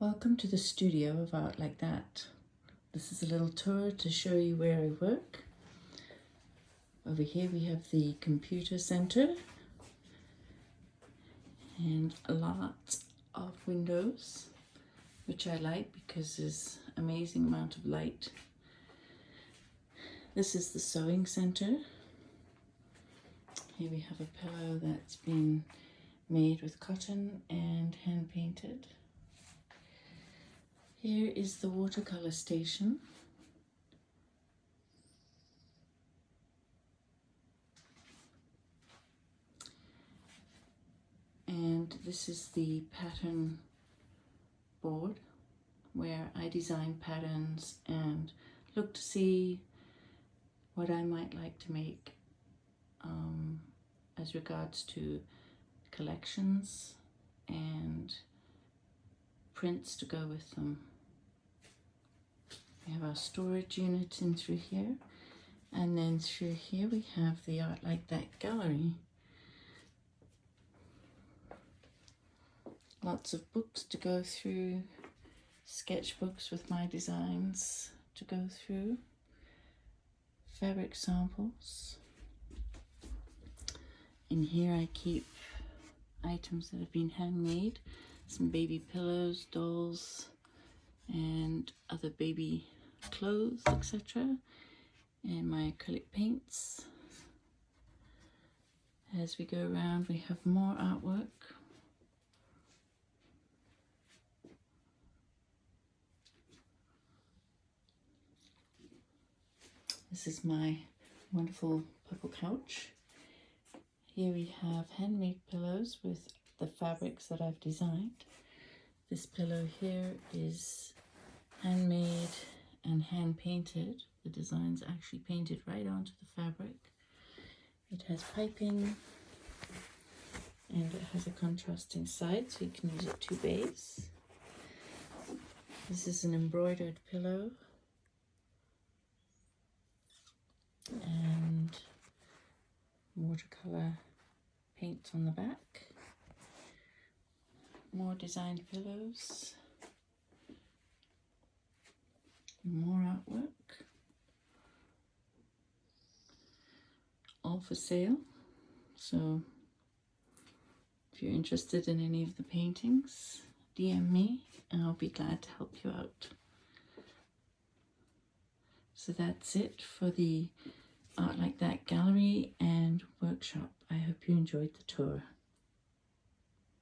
Welcome to the studio of Art Like That. This is a little tour to show you where I work. Over here we have the computer center and a lot of windows, which I like because there's amazing amount of light. This is the sewing center. Here we have a pillow that's been made with cotton and hand painted. Here is the watercolor station. And this is the pattern board where I design patterns and look to see what I might like to make as regards to collections and prints to go with them. We have our storage unit in through here, and then through here we have the Art Like That gallery. Lots of books to go through, sketchbooks with my designs to go through, fabric samples. In here I keep items that have been handmade, some baby pillows, dolls, and other baby clothes, etc. And my acrylic paints. As we go around we have more artwork. This is my wonderful purple couch. Here we have handmade pillows with the fabrics that I've designed. This pillow here is handmade and hand painted. The design's actually painted right onto the fabric. It has piping and it has a contrasting side so you can use it two ways. This is an embroidered pillow and watercolor paint on the back. More designed pillows, more artwork, all for sale. So if you're interested in any of the paintings, DM me and I'll be glad to help you out. So that's it for the Art Like That gallery and workshop. I hope you enjoyed the tour.